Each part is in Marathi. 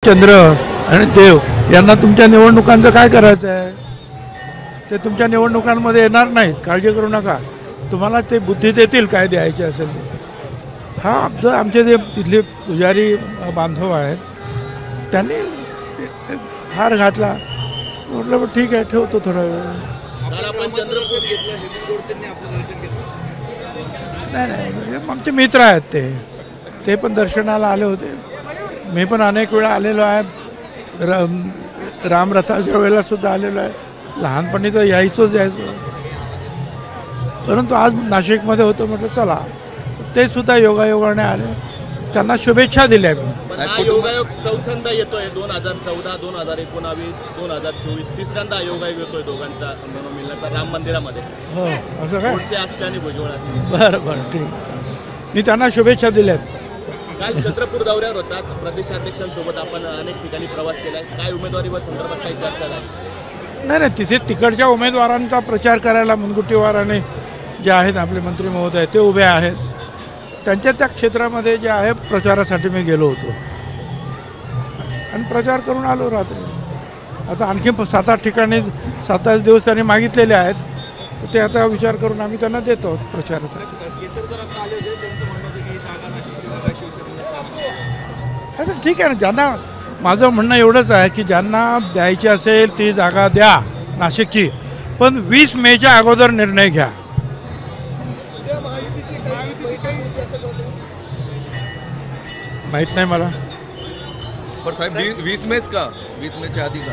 चंद्र आणि देव यांना तुमच्या निवडणुकांचं काय करायचं आहे? ते तुमच्या निवडणुकांमध्ये येणार नाहीत, काळजी करू नका. तुम्हाला ते बुद्धी देतील काय द्यायचे असेल. हा आमचे जे तिथले पुजारी बांधव आहेत त्यांनी हार घातला. म्हटलं ठीक आहे, ठेवतो थोडा वेळ. नाही आमचे मित्र आहेत ते पण दर्शनाला आले होते. मी पण अनेक वेळा आलेलो आहे. रामरथाच्या वेळेला सुद्धा आलेलो आहे. लहानपणी तर यायचो. परंतु आज नाशिकमध्ये होतो, म्हटलं चला. ते सुद्धा योगायोगाने आले. त्यांना शुभेच्छा दिल्या मी. योगायोग चौथ्यांदा येतोय. 2014, 2019, 2024 तिसऱ्यांदा योगायोग येतोय दोघांचा मिळण्याचा राम मंदिरामध्ये. हो असं काय असते आणि भुजबळ. बरं ठीक. मी त्यांना शुभेच्छा दिल्यात. काल चंद्रपूर दौऱ्यावर होतात. प्रदेशाध्यक्षांसोबत आपण अनेक ठिकाणी प्रवास केलाय. काय उमेदवारीवर संदर्भात काही चर्चा झाली? नाही तिथे तिकडच्या उमेदवारांचा प्रचार करायला मुनगुट्टीवाराने जे आहेत आपले मंत्री महोदय ते उभे आहेत. त्यांच्या त्या क्षेत्रामध्ये जे आहे प्रचारासाठी मी गेलो होतो आणि प्रचार करून आलो रात्री. आता आणखी 7-8 ठिकाणी 7-8 दिवस त्यांनी मागितलेले आहेत. ते आता विचार करून आम्ही त्यांना देतो प्रचारासाठी. आता ठीक आहे ना, ज्यांना माझं म्हणणं एवढंच आहे की ज्यांना द्यायची असेल ती जागा द्या नाशिकची, पण 20 मेच्या अगोदर निर्णय घ्या. माहीत नाही मला. पण साहेब 20 मेच का? 20 मेच्या आधी का?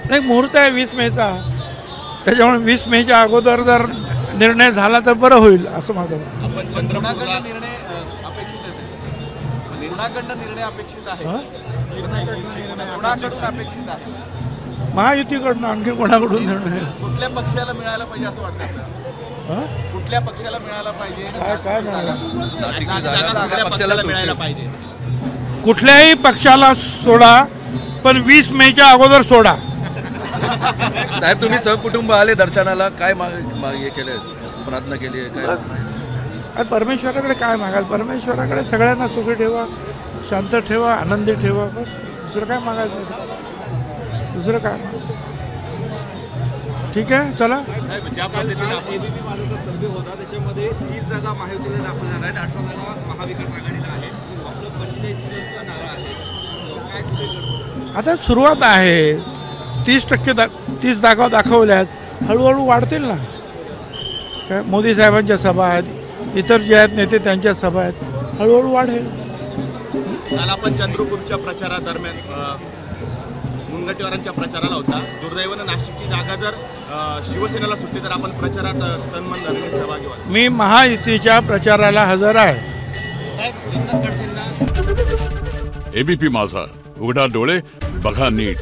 नाही, मुहूर्त आहे 20 मेचा. त्याच्यामुळे 20 मेच्या अगोदर जर निर्णय झाला तर बरं होईल असं माझं म्हणणं. आपण चंद्रपूरला निर्णय अपेक्षित आहे. निर्णय अपेक्षित आहे. कोणाकडून अपेक्षित आहे? महायुतीकडून. आणखी कोणाकडून निर्णय? कुठल्या पक्षाला मिळायला पाहिजे असं वाटतं? कुठल्या पक्षाला मिळायला पाहिजे? काय पक्षाला मिळायला पाहिजे? कुठल्याही पक्षाला सोडा, पण 20 मेच्या अगोदर सोडा. साहेब तुम्ही सहकुटुंब आले दर्शनाला, काय हे केले, प्रार्थना केली आहे काय? परमेश्वराकडे काय मागाल? परमेश्वराकडे सगळ्यांना सुखी ठेवा, शांत ठेवा, आनंदी ठेवा. बस दुसरं काय मागायचं? दुसरं काय? ठीक आहे, चला. ज्या पद्धतीने एबीपी माझा सर्वे होता त्याच्यामध्ये 30 जागा महायुतीला दाखल झाल्या आहेत, 18 जागा महाविकास आघाडीला आहे. आपलं 45% नारा आहे. आता सुरुवात आहे. 30 जागा दाखवल्यात, हळूहळू वाढतील ना. काय मोदी साहेबांच्या सभा आहेत, इतर जे आहेत नेते त्यांच्या सभा आहेत, हळूहळू वाढेल. काल आपण चंद्रपूरच्या प्रचारादरम्यान मुनगंटीवारांच्या प्रचाराला होता. दुर्दैवानं नाशिकची जागा जर शिवसेनेला सुटली तर आपण प्रचारात तन्मन धरून सहभागी व्हाल. मी महायुतीच्या प्रचाराला हजर आहे. एबीपी माझा, उघडा डोळे बघा नीट.